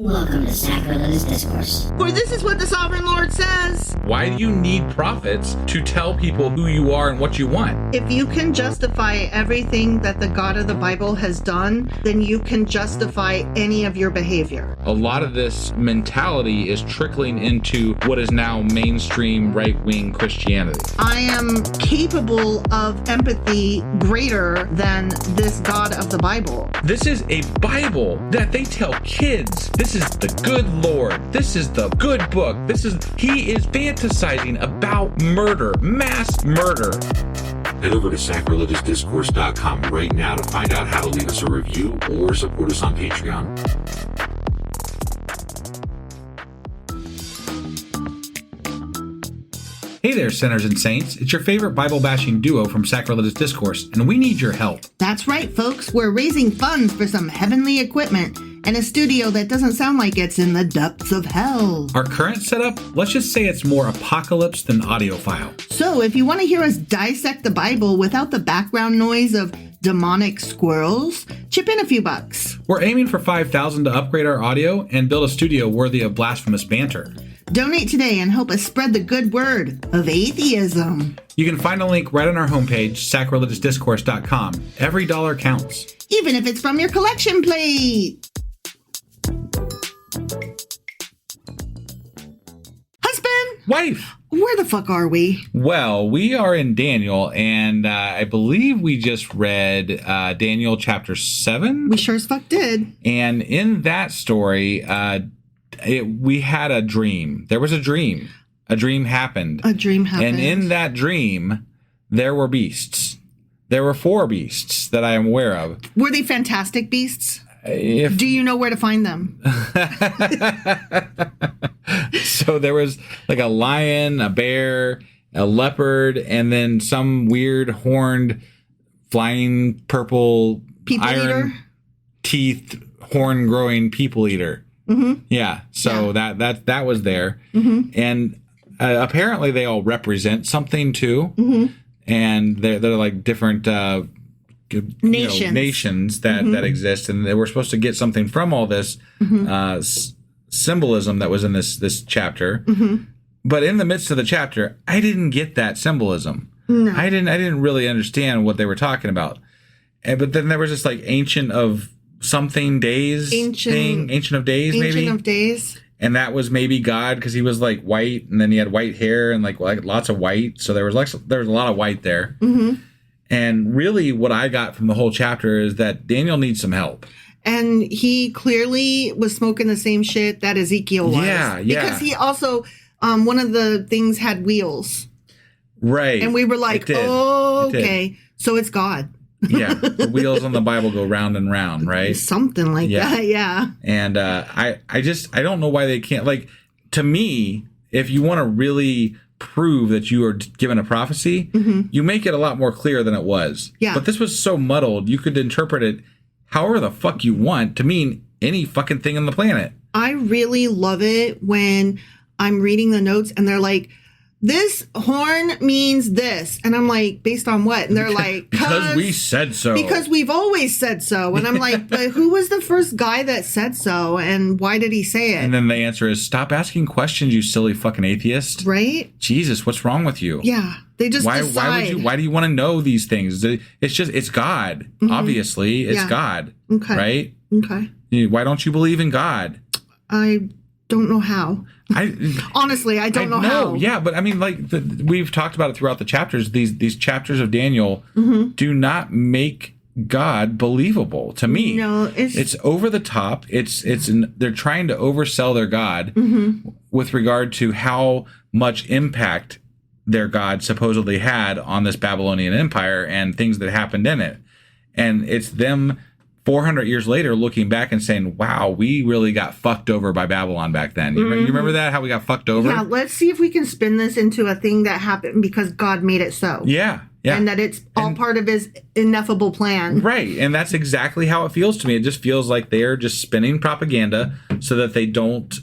Welcome to Sacrilegious Discourse. For this is what the Sovereign Lord says. Why do you need prophets to tell people who you are and what you want? If you can justify everything that the God of the Bible has done, then you can justify any of your behavior. A lot of this mentality is trickling into what is now mainstream right-wing Christianity. I am capable of empathy greater than this God of the Bible. This is a Bible that they tell kids. This is the good Lord. This is the good book. He is fantasizing about murder, mass murder. Head over to sacrilegiousdiscourse.com right now to find out how to leave us a review or support us on Patreon. Hey there, sinners and saints. It's your favorite Bible-bashing duo from Sacrilegious Discourse, and we need your help. That's right, folks. We're raising funds for some heavenly equipment and a studio that doesn't sound like it's in the depths of hell. Our current setup, let's just say it's more apocalypse than audiophile. So if you want to hear us dissect the Bible without the background noise of demonic squirrels, chip in a few bucks. We're aiming for $5,000 to upgrade our audio and build a studio worthy of blasphemous banter. Donate today and help us spread the good word of atheism. You can find a link right on our homepage, sacrilegiousdiscourse.com. Every dollar counts. Even if it's from your collection plate. Husband! Wife! Where the fuck are we? Well, we are in Daniel, and I believe we just read Daniel chapter 7. We sure as fuck did. And in that story, we had a dream. There was a dream. A dream happened. A dream happened. And in that dream, there were beasts. There were 4 beasts that I am aware of. Were they fantastic beasts? Do you know where to find them? So there was like a lion, a bear, a leopard, and then some weird horned, flying purple, People iron eater? teeth, horn growing people eater. Mm-hmm. Yeah. So Yeah. that was there. Mm-hmm. And apparently they all represent something too. Mm-hmm. And they're like different nations that exist, and they were supposed to get something from all this symbolism that was in this chapter. Mm-hmm. But in the midst of the chapter, I didn't get that symbolism. No. I didn't really understand what they were talking about. But then there was this like ancient of something days thing, ancient of days, maybe. Ancient of days. And that was maybe God because he was like white, and then he had white hair and like lots of white. So there was a lot of white there. Mm-hmm. And really what I got from the whole chapter is that Daniel needs some help. And he clearly was smoking the same shit that Ezekiel was. Yeah. Because he also, one of the things had wheels. Right. And we were like, oh, okay, so it's God. Yeah. The wheels on the Bible go round and round, right? Something like that, yeah. And I don't know why they can't, like, to me, if you want to really prove that you are given a prophecy, you make it a lot more clear than it was. Yeah. But this was so muddled, you could interpret it however the fuck you want to mean any fucking thing on the planet. I really love it when I'm reading the notes and they're like, this horn means this. And I'm like, based on what? And they're like, because we said so. Because we've always said so. And I'm like, but who was the first guy that said so? And why did he say it? And then the answer is, stop asking questions, you silly fucking atheist. Right? Jesus, what's wrong with you? Yeah. They just decide. Why do you want to know these things? It's God. Obviously, it's God. Okay. Right? Okay. Why don't you believe in God? I don't know how. Honestly, I don't know how. Yeah, but I mean, like we've talked about it throughout the chapters. These chapters of Daniel do not make God believable to me. No, it's over the top. They're trying to oversell their God with regard to how much impact their God supposedly had on this Babylonian Empire and things that happened in it. And it's them 400 years later looking back and saying, wow, we really got fucked over by Babylon back then. You remember that? How we got fucked over? Yeah, let's see if we can spin this into a thing that happened because God made it so. Yeah. Yeah. And that it's all part of his ineffable plan. Right. And that's exactly how it feels to me. It just feels like they're just spinning propaganda so that they don't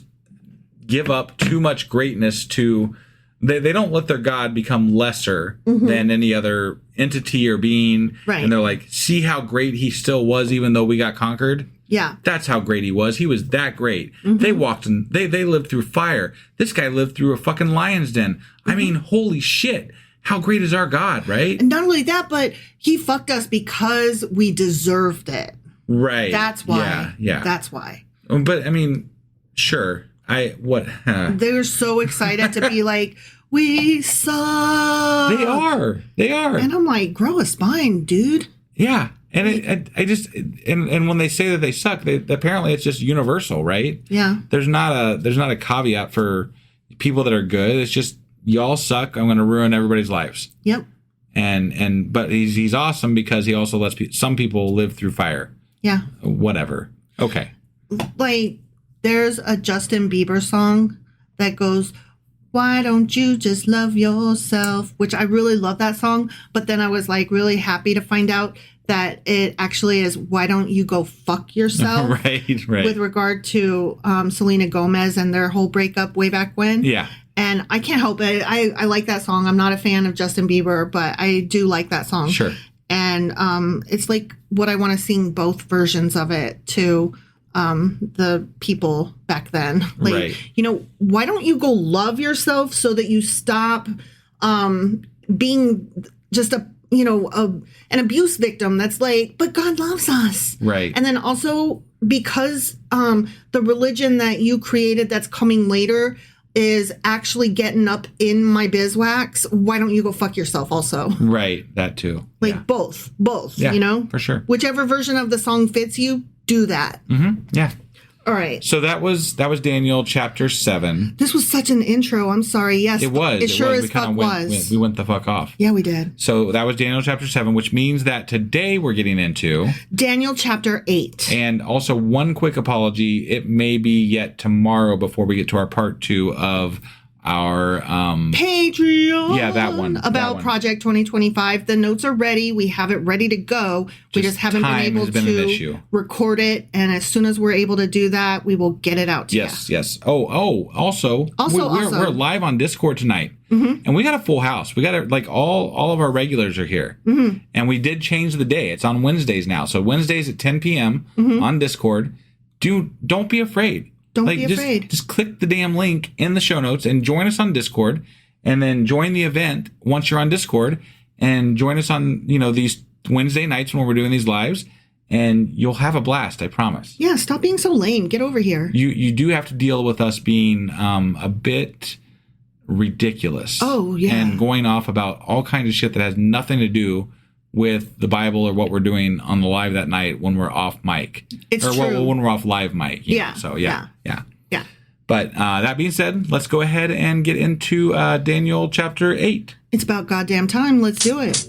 give up too much greatness to... They don't let their God become lesser than any other entity or being. Right. And they're like, see how great he still was even though we got conquered? Yeah. That's how great he was. He was that great. They walked in, they lived through fire. This guy lived through a fucking lion's den. I mean, holy shit. How great is our God, right? And not only that, but he fucked us because we deserved it. Right. That's why. Yeah. That's why. But I mean, sure. They're so excited to be like, we suck. They are. And I'm like, grow a spine, dude. Yeah. And I just when they say that they suck, apparently it's just universal, right? Yeah. There's not a caveat for people that are good. It's just y'all suck. I'm going to ruin everybody's lives. Yep. But he's awesome because he also lets some people live through fire. Yeah. Whatever. Okay. Like, there's a Justin Bieber song that goes, why don't you just love yourself? Which I really love that song. But then I was like really happy to find out that it actually is, why don't you go fuck yourself? Right. With regard to Selena Gomez and their whole breakup way back when. Yeah. And I can't help it. I like that song. I'm not a fan of Justin Bieber, but I do like that song. Sure. And it's like what I want to sing both versions of it to the people back then. Like, right. Why don't you go love yourself so that you stop being just an abuse victim that's like, but God loves us. Right. And then also because the religion that you created that's coming later is actually getting up in my bizwax, why don't you go fuck yourself also? Right. That too. Like yeah. both, yeah, for sure. Whichever version of the song fits you, do that. Yeah. All right. So that was Daniel chapter 7. This was such an intro. I'm sorry. Yes. It was. It sure was. as fuck was. We went the fuck off. Yeah, we did. So that was Daniel chapter 7, which means that today we're getting into Daniel chapter 8. And also one quick apology. It may be yet tomorrow before we get to our part 2 of our Patreon. Yeah, that one. About Project 2025. The notes are ready. We have it ready to go. We just haven't been able to record it. And as soon as we're able to do that, we will get it out to you. Yes. Also, we're live on Discord tonight. And we got a full house. We got all of our regulars are here. And we did change the day. It's on Wednesdays now. So Wednesdays at 10 p.m. On Discord. Don't be afraid. Don't be afraid. Just click the damn link in the show notes and join us on Discord, and then join the event once you're on Discord, and join us on these Wednesday nights when we're doing these lives, and you'll have a blast. I promise. Yeah, stop being so lame. Get over here. You do have to deal with us being a bit ridiculous. Oh yeah, and going off about all kinds of shit that has nothing to do with the Bible or what we're doing on the live that night when we're off mic. It's true. When we're off live mic. Yeah. So yeah. But that being said, let's go ahead and get into Daniel chapter 8. It's about goddamn time. Let's do it.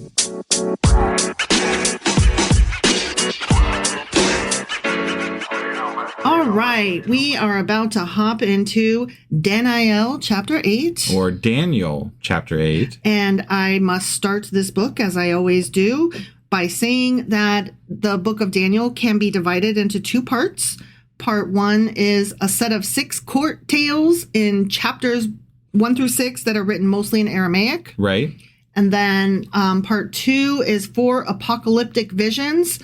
All right, we are about to hop into Daniel chapter 8. Or Daniel chapter 8. And I must start this book, as I always do, by saying that the book of Daniel can be divided into 2 parts. Part 1 is a set of 6 court tales in chapters 1 through 6 that are written mostly in Aramaic. Right. And then part 2 is 4 apocalyptic visions.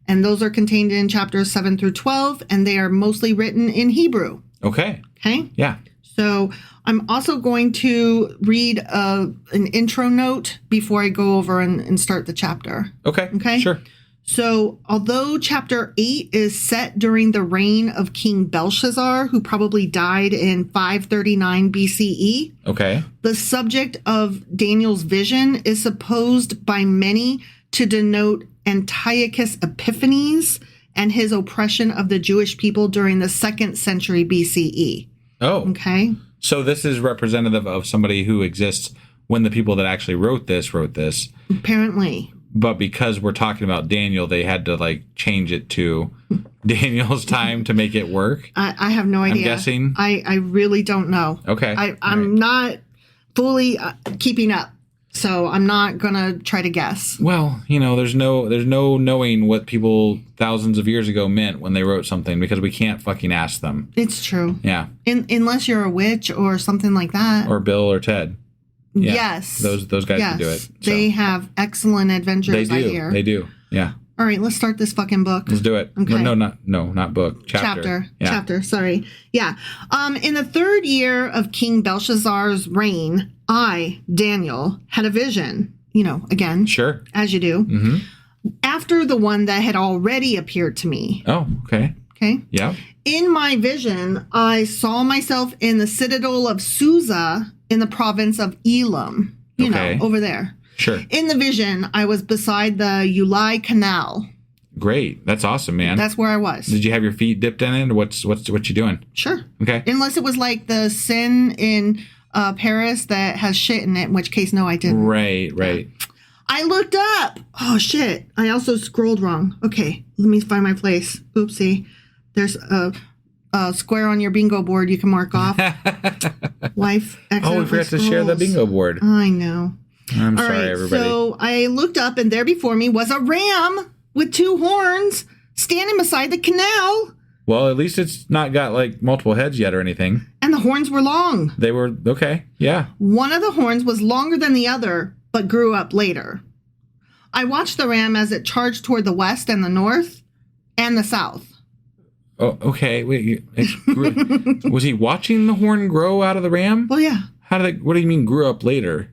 And those are contained in chapters 7 through 12, and they are mostly written in Hebrew. Okay. Yeah. So I'm also going to read an intro note before I go over and start the chapter. Okay. Sure. So although chapter 8 is set during the reign of King Belshazzar, who probably died in 539 BCE, okay, the subject of Daniel's vision is supposed by many to denote Antiochus Epiphanes and his oppression of the Jewish people during the 2nd century BCE. Oh. Okay. So this is representative of somebody who exists when the people that actually wrote this. Apparently. But because we're talking about Daniel, they had to change it to Daniel's time to make it work. I have no idea. I'm guessing. I really don't know. Okay. I'm not fully keeping up. So I'm not going to try to guess. Well, there's no knowing what people thousands of years ago meant when they wrote something because we can't fucking ask them. It's true. Yeah. Unless you're a witch or something like that. Or Bill or Ted. Yeah. Yes. Those guys can do it. So. They have excellent adventures, I hear. They do. Yeah. All right, let's start this fucking book. Let's do it. Okay. Not book. Chapter. Yeah. Chapter, sorry. Yeah. In the 3rd year of King Belshazzar's reign, I, Daniel, had a vision. Again. Sure. As you do. Mm-hmm. After the one that had already appeared to me. Oh, okay. Okay. Yeah. In my vision, I saw myself in the citadel of Susa in the province of Elam. Over there. Sure. In the vision, I was beside the Ulai Canal. Great. That's awesome, man. That's where I was. Did you have your feet dipped in it? Or what you doing? Sure. Okay. Unless it was like the sin in Paris that has shit in it, in which case, no, I didn't. Right. I looked up. Oh, shit. I also scrolled wrong. Okay. Let me find my place. Oopsie. There's a square on your bingo board you can mark off. Wife. Oh, we forgot to share the bingo board. I know. I'm sorry, everybody. So I looked up, and there before me was a ram with 2 horns standing beside the canal. Well, at least it's not got like multiple heads yet or anything. And the horns were long. They were, okay, yeah. One of the horns was longer than the other, but grew up later. I watched the ram as it charged toward the west and the north and the south. Oh, okay. Wait, was he watching the horn grow out of the ram? Well, yeah. What do you mean grew up later?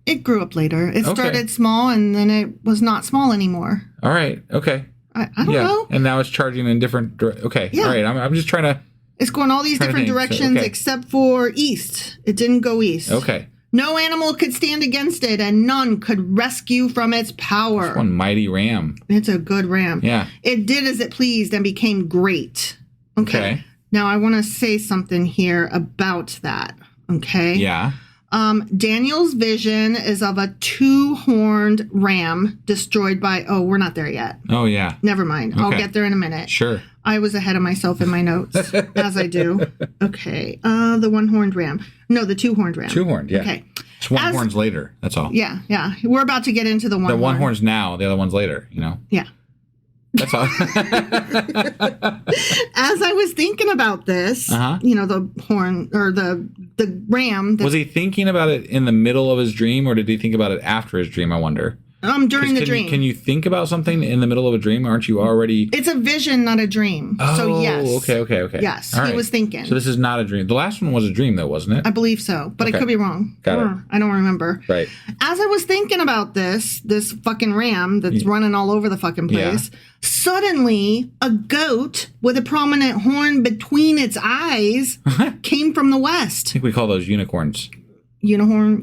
It grew up later. It started small, and then it was not small anymore. All right. Okay. I don't know. And now it's charging in different. Okay. Yeah. All right. I'm just trying to. It's going all these different directions except for east. It didn't go east. Okay. No animal could stand against it, and none could rescue from its power. It's one mighty ram. It's a good ram. Yeah. It did as it pleased and became great. Okay. Now I want to say something here about that. Okay. Yeah. Daniel's vision is of a 2-horned ram destroyed by, we're not there yet. Oh, yeah. Never mind. Okay. I'll get there in a minute. Sure. I was ahead of myself in my notes, as I do. Okay. The 1-horned ram. No, the 2-horned ram. 2-horned, yeah. Okay. It's 1 horns later. That's all. Yeah. We're about to get into the 1 horn. The 1 horn's now, the other one's later, Yeah. That's all. As I was thinking about this, the horn or the ram. Was he thinking about it in the middle of his dream, or did he think about it after his dream? I wonder. During the dream. Can you think about something in the middle of a dream? Aren't you already? It's a vision, not a dream. Oh, so yes. Okay. Yes, all he right. was thinking. So this is not a dream. The last one was a dream, though, wasn't it? I believe so, but I could be wrong. Got it. I don't remember. Right. As I was thinking about this fucking ram that's running all over the fucking place, suddenly a goat with a prominent horn between its eyes came from the west. I think we call those unicorns. Unicorn?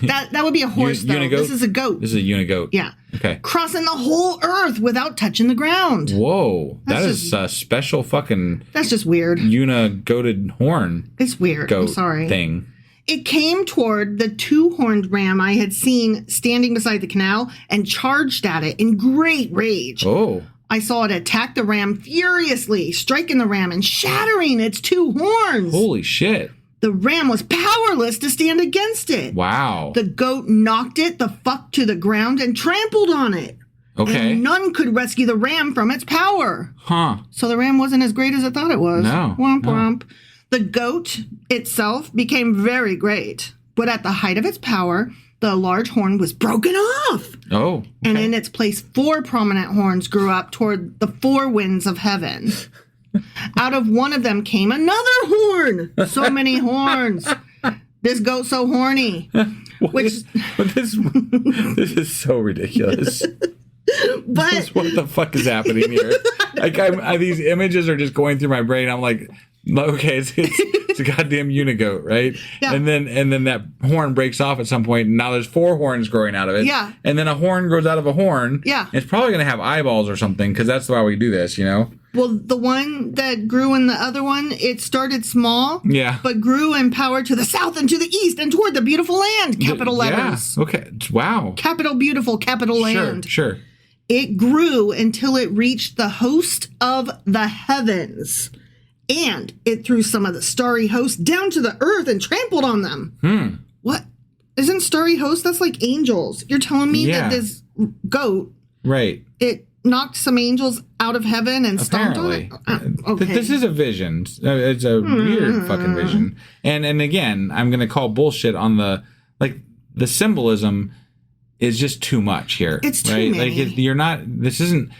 That would be a horse, though. Unigoat? This is a goat. This is a unigoat. Yeah. Okay. Crossing the whole earth without touching the ground. Whoa. That is a special fucking... That's just weird. Unigoated horn. It's weird. I'm sorry. Thing. It came toward the 2-horned ram I had seen standing beside the canal and charged at it in great rage. Oh. I saw it attack the ram furiously, striking the ram and shattering its 2 horns. Holy shit. The ram was powerless to stand against it. Wow. The goat knocked it the fuck to the ground and trampled on it. Okay. And none could rescue the ram from its power. Huh. So the ram wasn't as great as it thought it was. No. Womp womp. The goat itself became very great, but at the height of its power, the large horn was broken off. Oh. Okay. And in its place, 4 prominent horns grew up toward the 4 winds of heaven. Out of one of them came another horn. So many horns. This goat's so horny. This is so ridiculous. But What the fuck is happening here? Like these images are just going through my brain. I'm like, okay, it's a goddamn unigoat, right? Yeah. And then that horn breaks off at some point, and now there's 4 horns growing out of it. Yeah. And then a horn grows out of a horn. Yeah. It's probably going to have eyeballs or something, because that's why we do this, Well, the one that grew in the other one, it started small, Yeah. but grew in power to the south and to the east and toward the beautiful land. Capital letters. Yeah. Okay. Wow. Capital beautiful, capital land. Sure. It grew until it reached the host of the heavens. And it threw some of the starry host down to the earth and trampled on them. What? Isn't starry host? That's like angels. You're telling me that this goat, Right. it knocked some angels out of heaven and stomped on it? Okay. This is a vision. It's a weird fucking vision. And again, I'm going to call bullshit on the symbolism. is just too much here. It's too right? many. Like you're not. This isn't.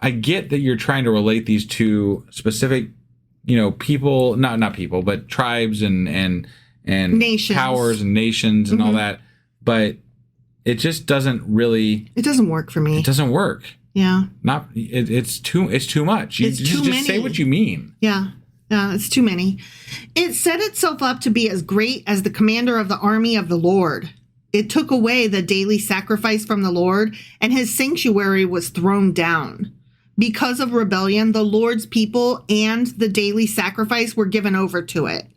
I get that you're trying to relate these to specific, people, not people, but tribes and Nations. powers and nations and all that, but it just doesn't really. It doesn't work for me. It doesn't work. Yeah. It's too much. You It's just, too just many. say what you mean. Yeah. It's too many. It set itself up to be as great as the commander of the army of the Lord. It took away the daily sacrifice from the Lord, and his sanctuary was thrown down. Because of rebellion, the Lord's people and the daily sacrifice were given over to it.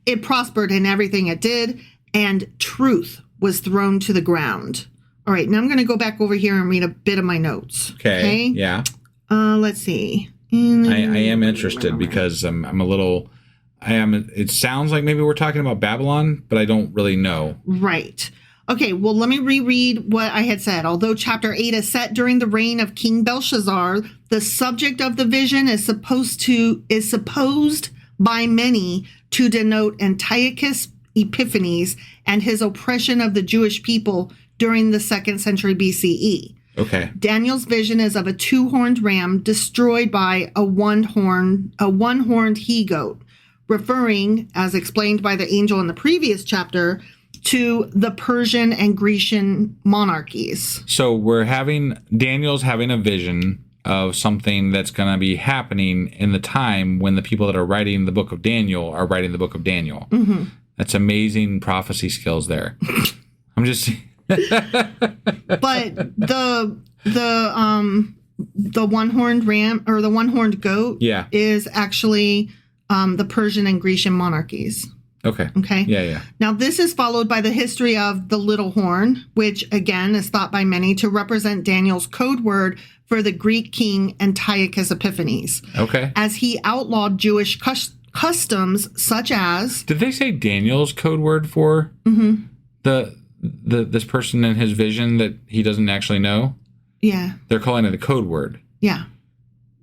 It prospered in everything it did, and truth was thrown to the ground. All right, now I'm going to go back over here and read a bit of my notes. Okay. Yeah. Let's see. I am interested because I'm a little. It sounds like maybe we're talking about Babylon, but I don't really know. Right. Okay, well, let me reread what I had said. Although chapter 8 is set during the reign of King Belshazzar, the subject of the vision is supposed by many to denote Antiochus Epiphanes and his oppression of the Jewish people during the 2nd century BCE. Okay. Daniel's vision is of a 2-horned ram destroyed by a one-horned he-goat, referring, as explained by the angel in the previous chapter, to the Persian and Grecian monarchies. So Daniel's having a vision of something that's going to be happening in the time when the people that are writing the book of Daniel are writing the book of Daniel. Mm-hmm. That's amazing prophecy skills there. I'm just... But the one-horned ram or the one-horned goat is actually the Persian and Grecian monarchies. Okay. Yeah. Now, this is followed by the history of the little horn, which, again, is thought by many to represent Daniel's code word for the Greek king Antiochus Epiphanes. Okay. As he outlawed Jewish customs such as... Did they say Daniel's code word for this person in his vision that he doesn't actually know? Yeah. They're calling it a code word. Yeah.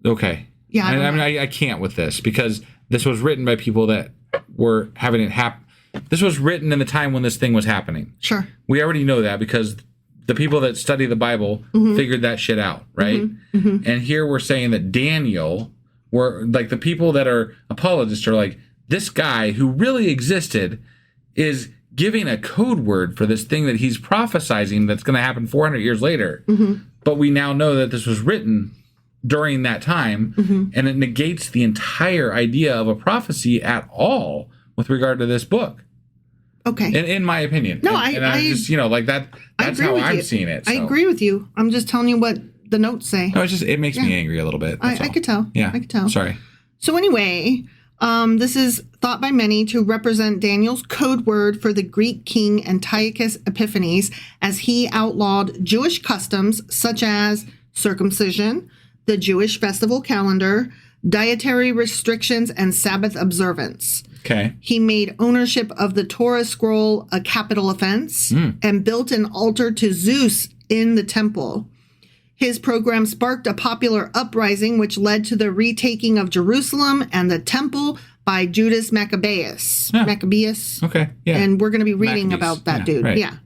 Okay. Yeah. I can't with this because this was written by people that were having it happen. This was written in the time when this thing was happening. Sure. We already know that because the people that study the Bible figured that shit out, right? And here we're saying that Daniel, were like the people that are apologists are like, this guy who really existed is giving a code word for this thing that he's prophesizing that's going to happen 400 years later. But we now know that this was written during that time, and it negates the entire idea of a prophecy at all with regard to this book. Okay. In my opinion. No, and I just, like that, that's how I'm seeing it. So. I agree with you. I'm just telling you what the notes say. No, it makes me angry a little bit. I could tell. Yeah. I could tell. Sorry. So anyway, this is thought by many to represent Daniel's code word for the Greek king Antiochus Epiphanes as he outlawed Jewish customs such as circumcision, the Jewish festival calendar, dietary restrictions, and Sabbath observance. Okay. He made ownership of the Torah scroll a capital offense and built an altar to Zeus in the temple. His program sparked a popular uprising which led to the retaking of Jerusalem and the temple by Judas Maccabeus. Yeah. Maccabeus. Okay. Yeah. And we're going to be reading Maccabees. about that dude. Right. Yeah.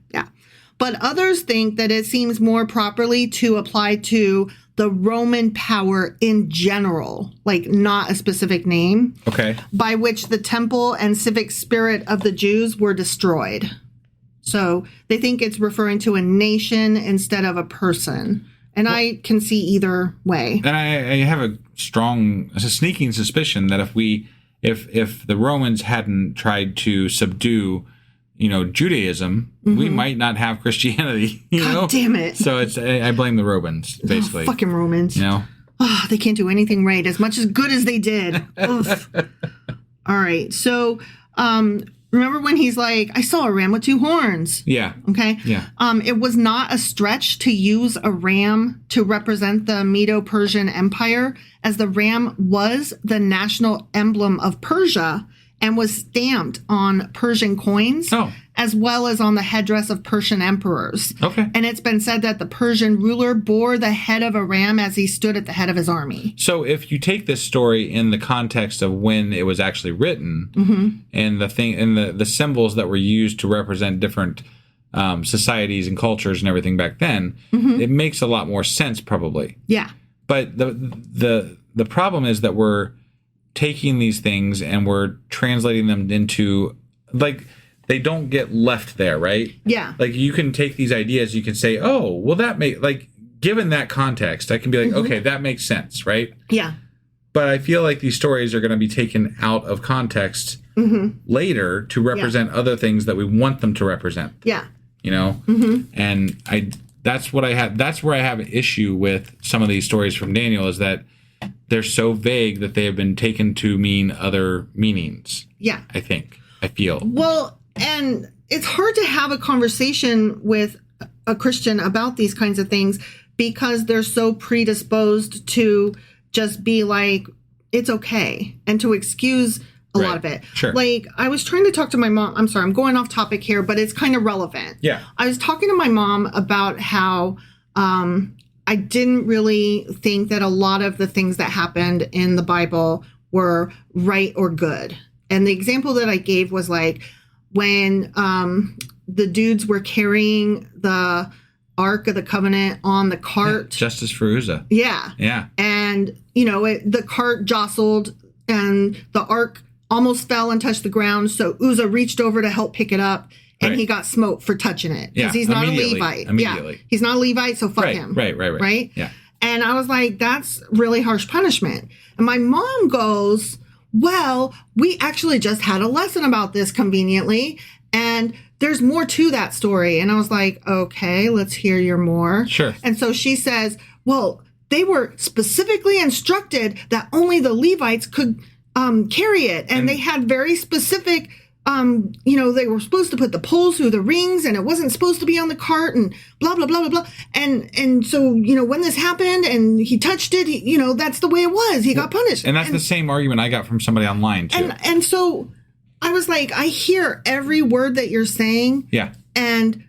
But others think that it seems more properly to apply to the Roman power in general, like not a specific name. Okay. By which the temple and civic spirit of the Jews were destroyed. So they think it's referring to a nation instead of a person. And I can see either way. And I have a sneaking suspicion that if the Romans hadn't tried to subdue, Judaism, we might not have Christianity. God damn it! So I blame the Romans basically. Fucking Romans. Oh, they can't do anything right as much as good as they did. Oof. All right. So, remember when he's like, I saw a ram with 2 horns. Yeah. Okay. Yeah. It was not a stretch to use a ram to represent the Medo-Persian Empire, as the ram was the national emblem of Persia and was stamped on Persian coins, as well as on the headdress of Persian emperors. Okay. And it's been said that the Persian ruler bore the head of a ram as he stood at the head of his army. So if you take this story in the context of when it was actually written, and the thing and the symbols that were used to represent different societies and cultures and everything back then, it makes a lot more sense probably. Yeah. But the problem is that we're taking these things and we're translating them into, like, they don't get left there, right? Yeah. Like, you can take these ideas, you can say, oh, well, that may, like, given that context, I can be like, okay, that makes sense, right? Yeah. But I feel like these stories are going to be taken out of context later to represent other things that we want them to represent. Yeah. You know? And that's where I have an issue with some of these stories from Daniel, is that they're so vague that they have been taken to mean other meanings. Yeah. I feel. Well, and it's hard to have a conversation with a Christian about these kinds of things because they're so predisposed to just be like, it's okay, and to excuse a lot of it. Sure. Like, I was trying to talk to my mom. I'm sorry, I'm going off topic here, but it's kind of relevant. Yeah. I was talking to my mom about how I didn't really think that a lot of the things that happened in the Bible were right or good. And the example that I gave was like when the dudes were carrying the Ark of the Covenant on the cart. Justice for Uzzah. Yeah. Yeah. And, you know, the cart jostled and the Ark almost fell and touched the ground. So Uzzah reached over to help pick it up. And he got smoked for touching it. Because he's not a Levite. Immediately. Yeah. He's not a Levite, so fuck him. Right? Yeah. And I was like, that's really harsh punishment. And my mom goes, well, we actually just had a lesson about this conveniently. And there's more to that story. And I was like, okay, let's hear your more. Sure. And so she says, well, they were specifically instructed that only the Levites could carry it. And they had very specific, you know, they were supposed to put the poles through the rings and it wasn't supposed to be on the cart and blah, blah, blah, blah, blah. And so, you know, when this happened and he touched it, you know, that's the way it was. He got punished. And that's the same argument I got from somebody online too. And so I was like, I hear every word that you're saying. Yeah. And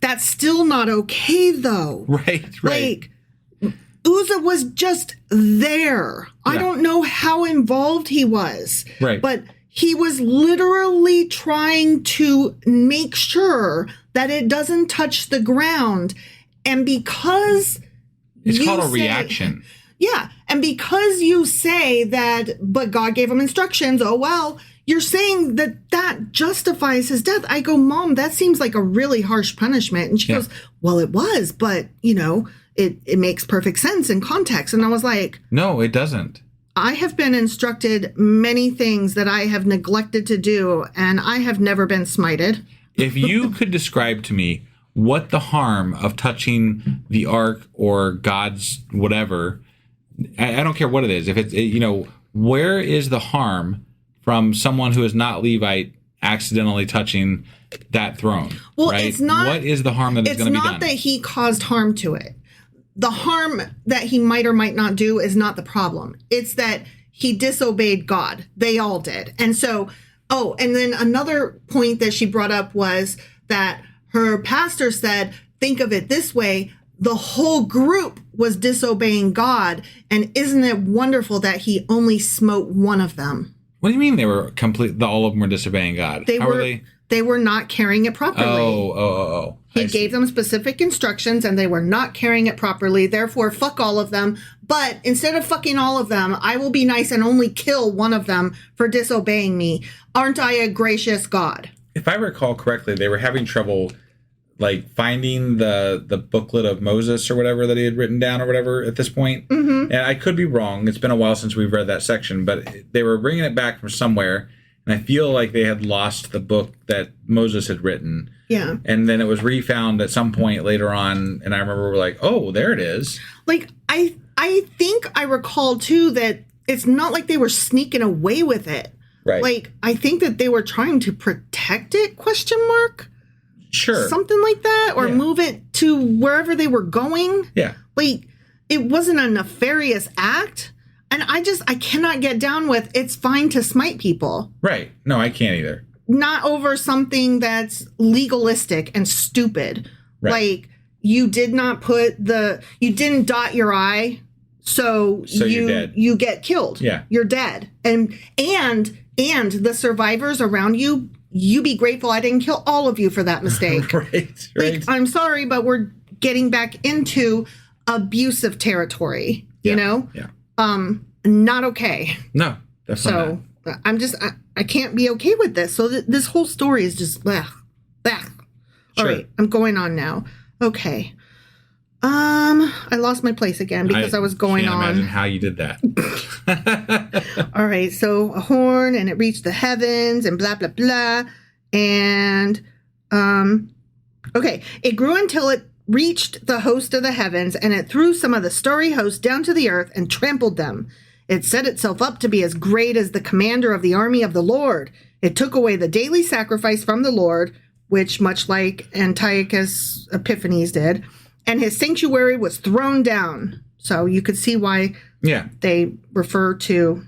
that's still not okay though. Right. Like, Uzzah was just there. I don't know how involved he was. Right. But he was literally trying to make sure that it doesn't touch the ground. And because it's called a reaction. Yeah. And because you say that, but God gave him instructions, oh, well, you're saying that justifies his death. I go, Mom, that seems like a really harsh punishment. And she goes, well, it was, but, you know, it makes perfect sense in context. And I was like, no, it doesn't. I have been instructed many things that I have neglected to do, and I have never been smited. If you could describe to me what the harm of touching the ark or God's whatever, I don't care what it is. If it's, you know, where is the harm from someone who is not Levite accidentally touching that throne? Well, right? it's not. What is the harm that is going to be done? It's not that he caused harm to it. The harm that he might or might not do is not the problem. It's that he disobeyed God. They all did. And so, and then another point that she brought up was that her pastor said, think of it this way, the whole group was disobeying God. And isn't it wonderful that he only smote one of them? What do you mean they were all of them were disobeying God? They were not carrying it properly. Oh. He gave them specific instructions and they were not carrying it properly. Therefore, fuck all of them. But instead of fucking all of them, I will be nice and only kill one of them for disobeying me. Aren't I a gracious God? If I recall correctly, they were having trouble like finding the booklet of Moses or whatever that he had written down or whatever at this point. Mm-hmm. And I could be wrong. It's been a while since we've read that section, but they were bringing it back from somewhere. And I feel like they had lost the book that Moses had written. Yeah. And then it was refound at some point later on. And I remember we're like, oh, there it is. Like, I think I recall, too, that it's not like they were sneaking away with it. Right. Like, I think that they were trying to protect it, ? Sure. Something like that. Or move it to wherever they were going. Yeah. Like, it wasn't a nefarious act. And I cannot get down with it's fine to smite people. Right. No, I can't either. Not over something that's legalistic and stupid. Right. Like, you did not you didn't dot your I, so you're dead. You get killed. Yeah. You're dead. And the survivors around you you be grateful I didn't kill all of you for that mistake. Right. Like, I'm sorry, but we're getting back into abusive territory, you know? Yeah. Not okay. No, definitely So I can't be okay with this. So this whole story is just blech. All right, I'm going on now. Okay. I lost my place again because I was going can't on. Imagine how you did that. All right, so a horn, and it reached the heavens, and blah blah blah, and okay, it grew until it reached the host of the heavens, and it threw some of the starry host down to the earth and trampled them. It set itself up to be as great as the commander of the army of the Lord. It took away the daily sacrifice from the Lord, which, much like Antiochus Epiphanes did, and his sanctuary was thrown down. So you could see why they refer to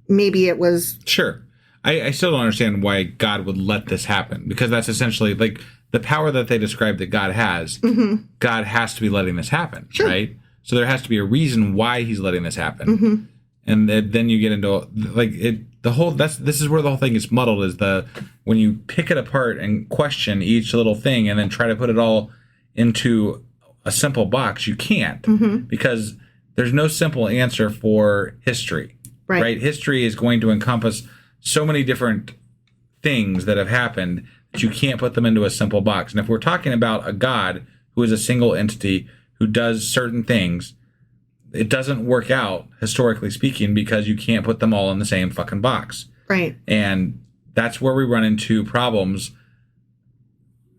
maybe it was... Sure. I still don't understand why God would let this happen, because that's essentially like the power that they describe that God has. Mm-hmm. God has to be letting this happen, right? So there has to be a reason why he's letting this happen. Mm-hmm. And then you get into like it. This is where the whole thing gets muddled, is when you pick it apart and question each little thing and then try to put it all into a simple box, you can't, because there's no simple answer for history, right? History is going to encompass so many different things that have happened that you can't put them into a simple box. And if we're talking about a God who is a single entity who does certain things, it doesn't work out, historically speaking, because you can't put them all in the same fucking box. Right. And that's where we run into problems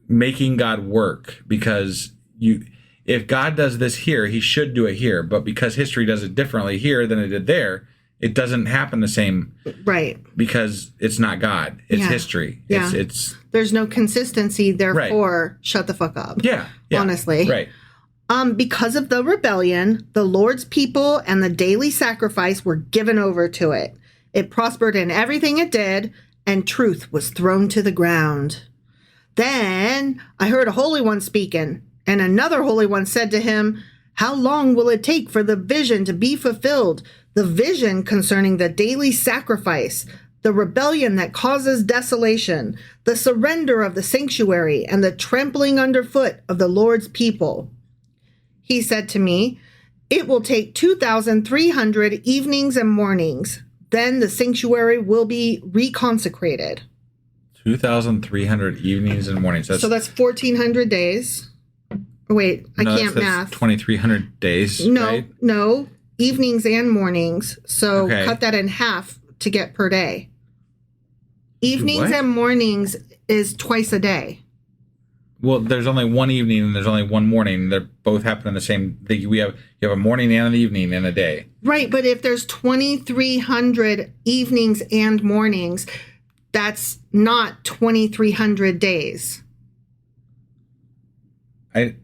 making God work, because if God does this here, he should do it here. But because history does it differently here than it did there, it doesn't happen the same. Right. Because it's not God. It's history. Yeah. It's there's no consistency, therefore shut the fuck up. Yeah. Honestly. Right. Because of the rebellion, the Lord's people and the daily sacrifice were given over to it. It prospered in everything it did, and truth was thrown to the ground. Then I heard a holy one speaking, and another holy one said to him, "How long will it take for the vision to be fulfilled? The vision concerning the daily sacrifice, the rebellion that causes desolation, the surrender of the sanctuary, and the trampling underfoot of the Lord's people." He said to me, "It will take 2,300 evenings and mornings. Then the sanctuary will be reconsecrated." 2,300 evenings and mornings. So that's 1,400 days. Wait, I can't math. 2,300 days. No, evenings and mornings. So cut that in half to get per day. Evenings and mornings is twice a day. Well, there's only one evening and there's only one morning. They both happen in the same. You have a morning and an evening in a day. Right, but if there's 2,300 evenings and mornings, that's not 2,300 days. I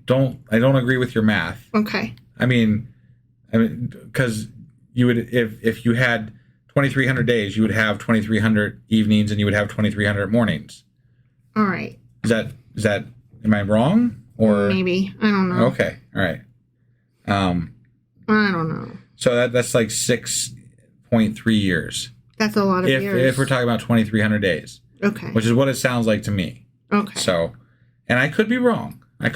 don't agree with your math. Okay. I mean, because you would if you had 2,300 days, you would have 2,300 evenings and you would have 2,300 mornings. All right. Is that am I wrong, or maybe I don't know? Okay, all right. I don't know. So that's like 6.3 years. That's a lot of years. If we're talking about 2,300 days. Okay. Which is what it sounds like to me. Okay. So, and I could be wrong. But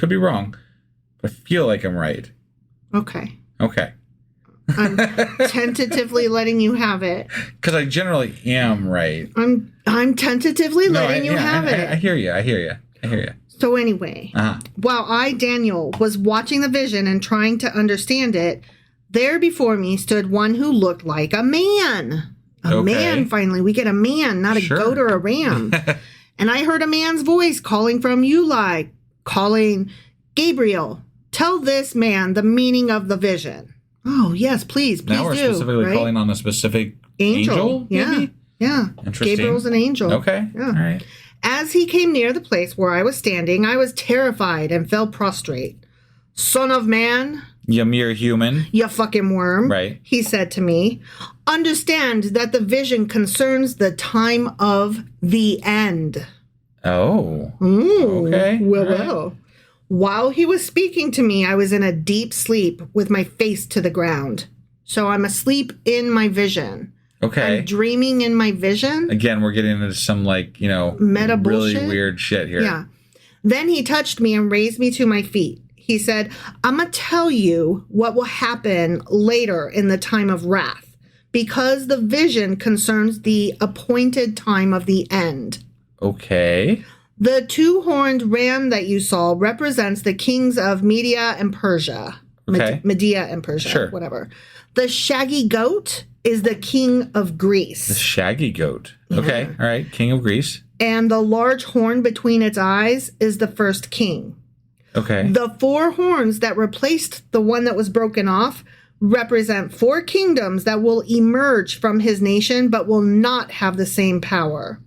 I feel like I'm right. Okay. Okay. I'm tentatively letting you have it. Because I generally am right. I'm tentatively letting you have it. I hear you. So anyway, while I, Daniel, was watching the vision and trying to understand it, there before me stood one who looked like a man. A man, finally. We get a man, not a goat or a ram. And I heard a man's voice calling from Uli, calling, "Gabriel, tell this man the meaning of the vision." Oh, yes, please do. Now we're specifically calling on a specific angel? Yeah. Interesting. Gabriel's an angel. Okay. Yeah. All right. As he came near the place where I was standing, I was terrified and fell prostrate. "Son of man, you mere human, you fucking worm," right? He said to me, "understand that the vision concerns the time of the end." Oh. Okay. Well. While he was speaking to me, I was in a deep sleep with my face to the ground. So I'm asleep in my vision. Okay. I'm dreaming in my vision. Again, we're getting into some Meta really bullshit. weird shit here. Yeah. Then he touched me and raised me to my feet. He said, I'm going to tell you what will happen later in the time of wrath, because the vision concerns the appointed time of the end. Okay. The two-horned ram that you saw represents the kings of Media and Persia. Okay. Medea and Persia, Sure. whatever. The shaggy goat is the king of Greece. The shaggy goat. Okay. All right. King of Greece. And the large horn between its eyes is the first king. Okay. The four horns that replaced the one that was broken off represent four kingdoms that will emerge from his nation but will not have the same power.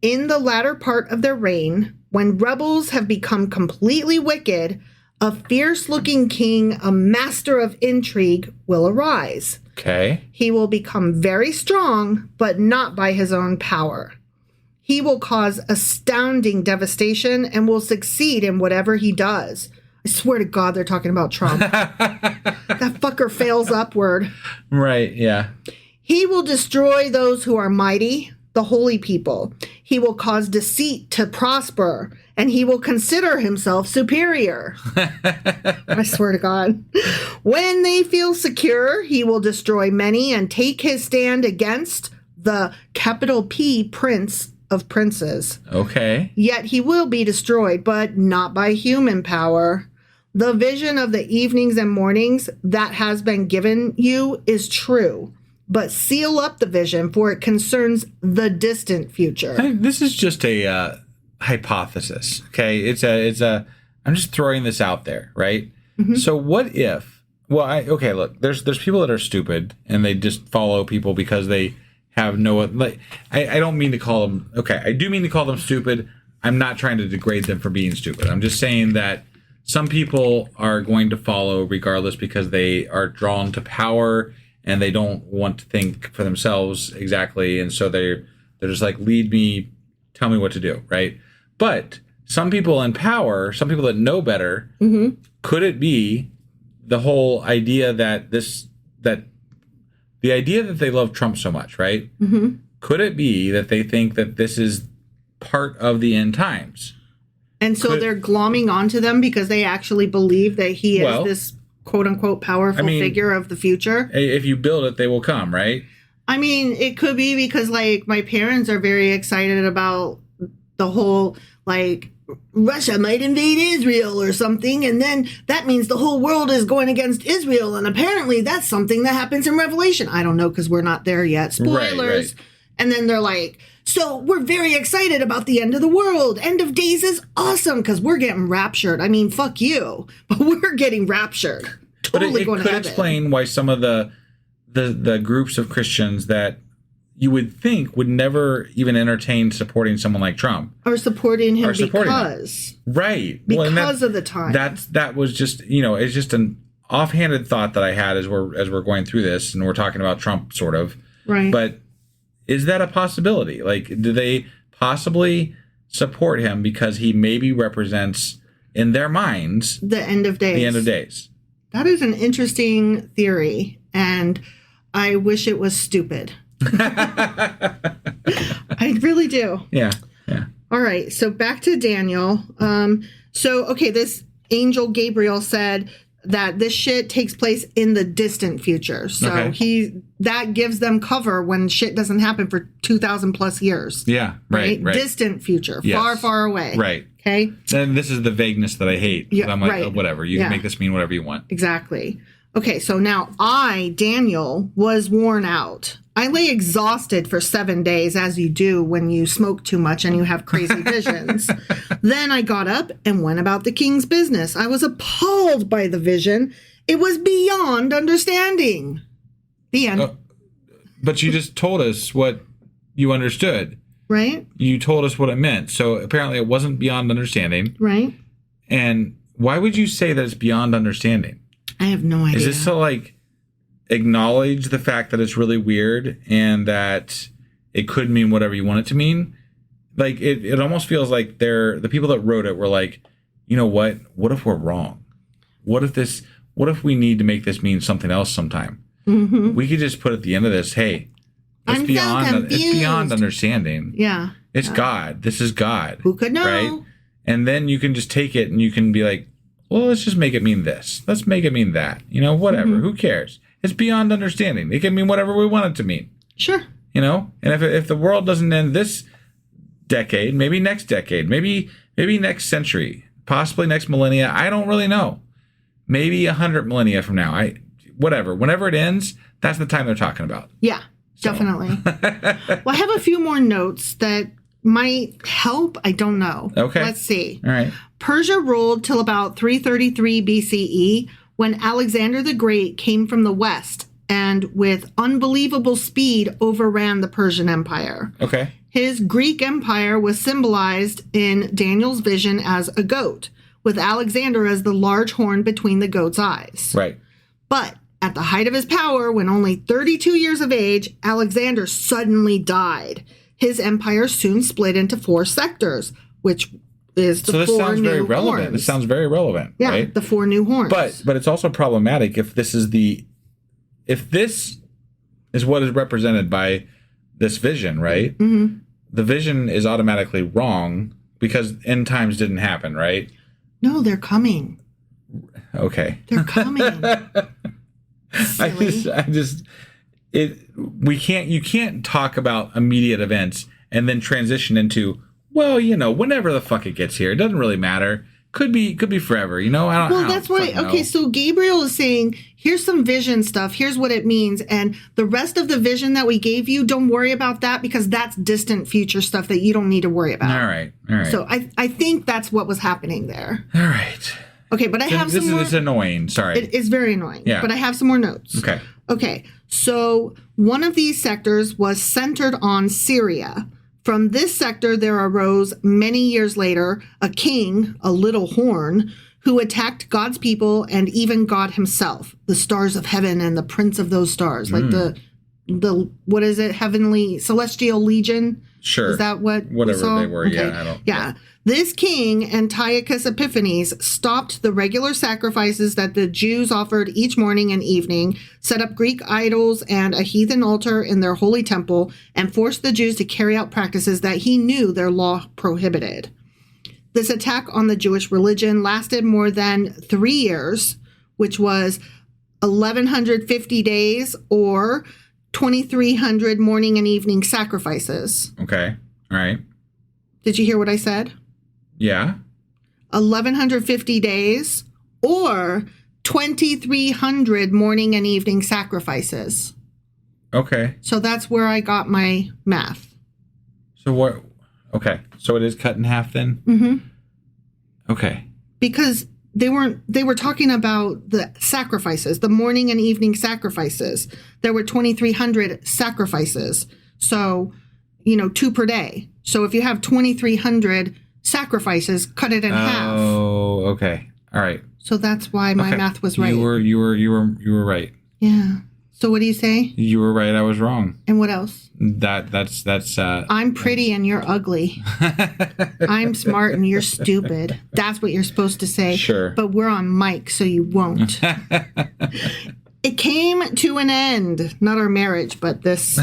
In the latter part of their reign, when rebels have become completely wicked, a fierce-looking king, a master of intrigue, will arise. Okay. He will become very strong, but not by his own power. He will cause astounding devastation and will succeed in whatever he does. I swear to God, they're talking about Trump. That fucker fails upward. Right. Yeah. He will destroy those who are mighty, the holy people. He will cause deceit to prosper, and he will consider himself superior. I swear to God. When they feel secure, he will destroy many and take his stand against the capital P prince of princes. Okay. Yet he will be destroyed, but not by human power. The vision of the evenings and mornings that has been given you is true, but seal up the vision, for it concerns the distant future. This is just a hypothesis. Okay. I'm just throwing this out there, right? Mm-hmm. So what if, look, there's people that are stupid and they just follow people because they have no, I don't mean to call them, I do mean to call them stupid. I'm not trying to degrade them for being stupid. I'm just saying that some people are going to follow regardless because they are drawn to power and they don't want to think for themselves exactly. And so they're just like, lead me, tell me what to do, right? But some people in power, some people that know better, mm-hmm. could it be the whole idea that the idea that they love Trump so much, right? Mm-hmm. Could it be that they think that this is part of the end times? And so they're glomming onto them because they actually believe that he is this quote-unquote powerful figure of the future? If you build it, they will come, right? I mean, it could be because, my parents are very excited about the whole, Russia might invade Israel or something, and then that means the whole world is going against Israel, and apparently that's something that happens in Revelation. I don't know because we're not there yet. Spoilers. Right. And then they're like, so we're very excited about the end of the world. End of days is awesome because we're getting raptured. I mean, fuck you, but we're getting raptured. Totally going to heaven. It could explain why some of the groups of Christians that you would think would never even entertain supporting someone like Trump or supporting him because right because of the time. That was just it's just an offhanded thought that I had as we're going through this and we're talking about Trump sort of right. But is that a possibility? Do they possibly support him because he maybe represents in their minds the end of days? The end of days. That is an interesting theory, and I wish it was stupid. I really do. Yeah. All right, so back to Daniel. This angel Gabriel said that this shit takes place in the distant future. So that gives them cover when shit doesn't happen for 2,000 plus years. Yeah, right. Distant future, yes. far, far away. Right. Okay. And this is the vagueness that I hate. Yeah, I'm like, right. oh, whatever. You can make this mean whatever you want. Exactly. Okay, so now I, Daniel, was worn out. I lay exhausted for 7 days, as you do when you smoke too much and you have crazy visions. Then I got up and went about the king's business. I was appalled by the vision. It was beyond understanding. The end. But you just told us what you understood. Right. You told us what it meant. So apparently it wasn't beyond understanding. Right. And why would you say that it's beyond understanding? I have no idea. Is this to acknowledge the fact that it's really weird and that it could mean whatever you want it to mean? It almost feels like the people that wrote it were like, you know what? What if we're wrong? What if we need to make this mean something else sometime? Mm-hmm. We could just put at the end of this, hey, I'm It's confused. beyond understanding. Yeah. It's God. This is God. Who could know? Right? And then you can just take it and you can be like, well, let's just make it mean this. Let's make it mean that. Whatever. Who cares? It's beyond understanding. It can mean whatever we want it to mean. Sure. And if the world doesn't end this decade, maybe next decade, maybe next century, possibly next millennia, I don't really know. Maybe 100 millennia from now. Whatever. Whenever it ends, that's the time they're talking about. Yeah, definitely. Well, I have a few more notes that might help. I don't know. Okay. Let's see. All right. Persia ruled till about 333 BCE when Alexander the Great came from the west and with unbelievable speed overran the Persian Empire. Okay. His Greek Empire was symbolized in Daniel's vision as a goat, with Alexander as the large horn between the goat's eyes. Right. But at the height of his power, when only 32 years of age, Alexander suddenly died. His empire soon split into 4 sectors, which is the 4 new horns. So this sounds very relevant. This sounds very relevant, yeah, right? The 4 new horns. But it's also problematic if this is what is represented by this vision, right? Mm-hmm. The vision is automatically wrong because end times didn't happen, right? No, they're coming. Okay. They're coming. You can't talk about immediate events and then transition into, whenever the fuck it gets here. It doesn't really matter. Could be forever, That's why. Okay, so Gabriel is saying, here's some vision stuff. Here's what it means. And the rest of the vision that we gave you, don't worry about that because that's distant future stuff that you don't need to worry about. All right. So I think that's what was happening there. All right. Okay, but I have some more. It's annoying. Sorry. It is very annoying. Yeah. But I have some more notes. Okay. So one of these sectors was centered on Syria. From this sector, there arose many years later a king, a little horn, who attacked God's people and even God himself, the stars of heaven and the prince of those stars, like the what is it, heavenly celestial legion? Sure. Is that what whatever they were? Okay. Yeah, I don't. Yeah. This king, Antiochus Epiphanes, stopped the regular sacrifices that the Jews offered each morning and evening, set up Greek idols and a heathen altar in their holy temple, and forced the Jews to carry out practices that he knew their law prohibited. This attack on the Jewish religion lasted more than 3 years, which was 1,150 days or 2,300 morning and evening sacrifices. Okay. All right. Did you hear what I said? Yeah. 1,150 days or 2,300 morning and evening sacrifices. Okay. So that's where I got my math. So what? Okay. So it is cut in half then? Mm-hmm. Okay. Because they were talking about the sacrifices, the morning and evening sacrifices. There were 2,300 sacrifices. So, 2 per day. So if you have 2,300 sacrifices, cut it in half. Oh, okay. All right. So that's why my math was right. You were right. Yeah. So what do you say? You were right. I was wrong. And what else? That's. I'm pretty and you're ugly. I'm smart and you're stupid. That's what you're supposed to say. Sure. But we're on mic, so you won't. It came to an end, not our marriage, but this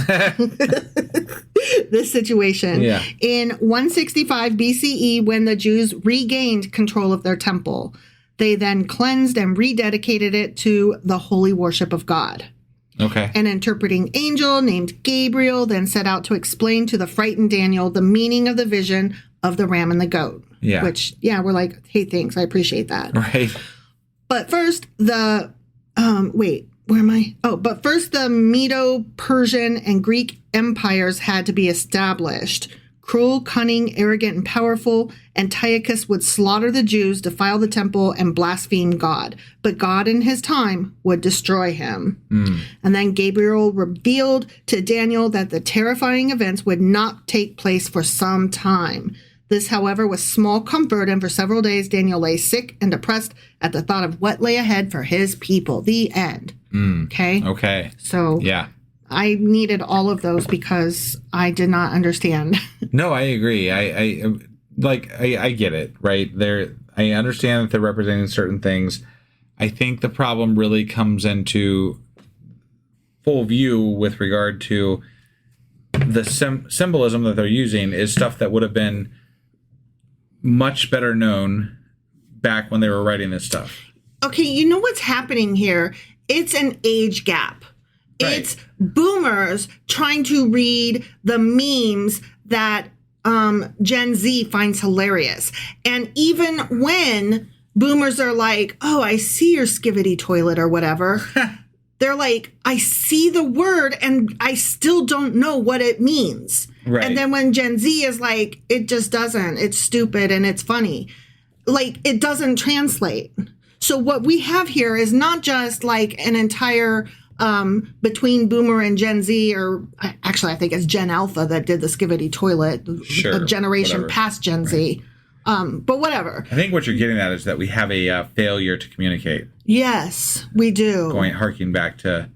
this situation. Yeah. In 165 BCE, when the Jews regained control of their temple, they then cleansed and rededicated it to the holy worship of God. Okay. An interpreting angel named Gabriel then set out to explain to the frightened Daniel the meaning of the vision of the ram and the goat. Yeah. Which, we're like, hey, thanks, I appreciate that. Right. But first, but first the Medo-Persian and Greek empires had to be established. Cruel, cunning, arrogant, and powerful, Antiochus would slaughter the Jews, defile the temple, and blaspheme God. But God in his time would destroy him. And then Gabriel revealed to Daniel that the terrifying events would not take place for some time. This, however, was small comfort, and for several days Daniel lay sick and depressed at the thought of what lay ahead for his people. The end. Okay? Okay. So yeah. I needed all of those because I did not understand. No, I agree. I get it, right? I understand that they're representing certain things. I think the problem really comes into full view with regard to the symbolism that they're using is stuff that would have been much better known back when they were writing this stuff. Okay, you know what's happening here? It's an age gap. Right. It's boomers trying to read the memes that Gen Z finds hilarious. And even when boomers are like, oh, I see your skivvy toilet or whatever, they're like, I see the word and I still don't know what it means. Right. And then when Gen Z is like, it just doesn't. It's stupid and it's funny. Like, it doesn't translate. So what we have here is not just like an entire between Boomer and Gen Z, or actually I think it's Gen Alpha that did the skivvy toilet, sure, a generation whatever. past Gen Z. But whatever. I think what you're getting at is that we have a failure to communicate. Yes, we do. Harking back to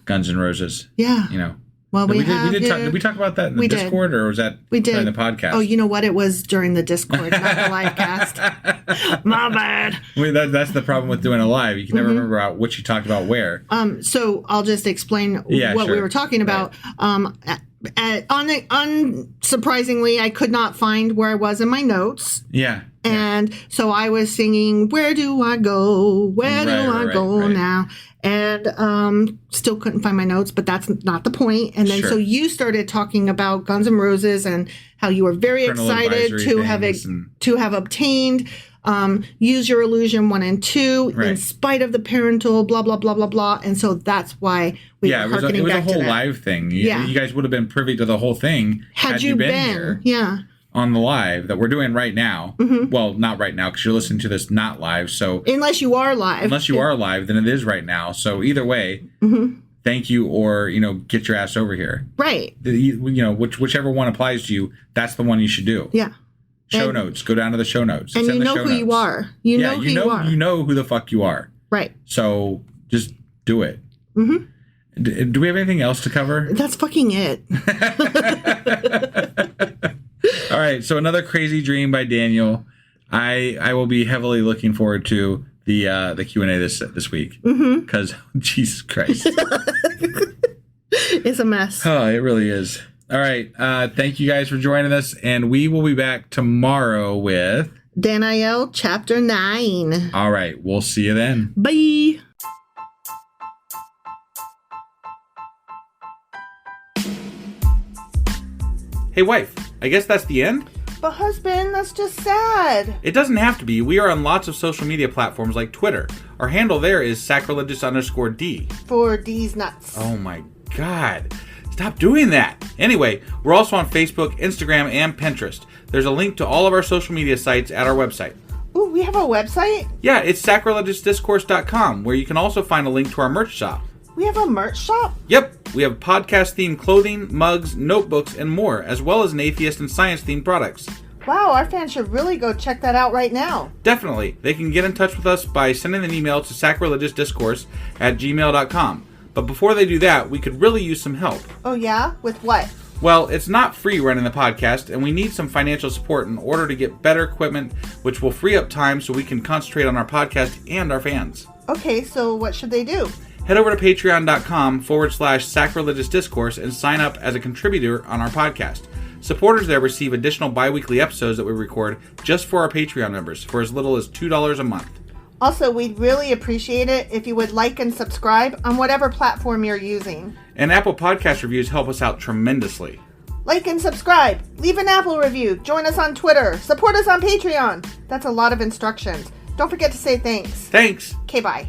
Guns N' Roses. Yeah. You know. Well, did we talk about that in the Discord, or was that during the podcast? Oh, you know what? It was during the Discord, not the live cast. My bad. That's the problem with doing a live. You can never remember out what you talked about where. So I'll just explain what we were talking about. Right. Unsurprisingly, I could not find where I was in my notes. Yeah. And so I was singing, where do I go? Where do I go now? And still couldn't find my notes, but that's not the point. And then so you started talking about Guns N' Roses and how you were very excited to have obtained Use Your Illusion 1 and 2 in spite of the parental blah, blah, blah, blah, blah. And so that's why we were harkening back to that. It was a whole live thing. You guys would have been privy to the whole thing had you been here. Yeah. On the live that we're doing right now. Well, not right now because you're listening to this not live. So unless you are live. Unless you are live, then it is right now. So either way, thank you, or get your ass over here. Right. Whichever one applies to you, that's the one you should do. Yeah. Show notes. Go down to the show notes. And you know who you are. You know who you are. You know who the fuck you are. Right. So just do it. Do we have anything else to cover? That's fucking it. All right, so another crazy dream by Daniel. I will be heavily looking forward to the Q&A this week because Jesus Christ, it's a mess. Oh, it really is. All right, thank you guys for joining us, and we will be back tomorrow with Daniel chapter 9. All right, we'll see you then. Bye. Hey, wife. I guess that's the end? But husband, that's just sad. It doesn't have to be. We are on lots of social media platforms like Twitter. Our handle there is sacrilegious_D. For D's nuts. Oh my God. Stop doing that. Anyway, we're also on Facebook, Instagram, and Pinterest. There's a link to all of our social media sites at our website. Ooh, we have a website? Yeah, it's sacrilegiousdiscourse.com, where you can also find a link to our merch shop. We have a merch shop? Yep, we have podcast-themed clothing, mugs, notebooks, and more, as well as an atheist and science-themed products. Wow, our fans should really go check that out right now. Definitely. They can get in touch with us by sending an email to sacrilegiousdiscourse@gmail.com. But before they do that, we could really use some help. Oh yeah? With what? Well, it's not free running the podcast, and we need some financial support in order to get better equipment, which will free up time so we can concentrate on our podcast and our fans. Okay, so what should they do? Head over to patreon.com/sacrilegiousdiscourse and sign up as a contributor on our podcast. Supporters there receive additional bi-weekly episodes that we record just for our Patreon members for as little as $2 a month. Also, we'd really appreciate it if you would like and subscribe on whatever platform you're using. And Apple Podcast reviews help us out tremendously. Like and subscribe. Leave an Apple review. Join us on Twitter. Support us on Patreon. That's a lot of instructions. Don't forget to say thanks. Thanks. Okay, bye.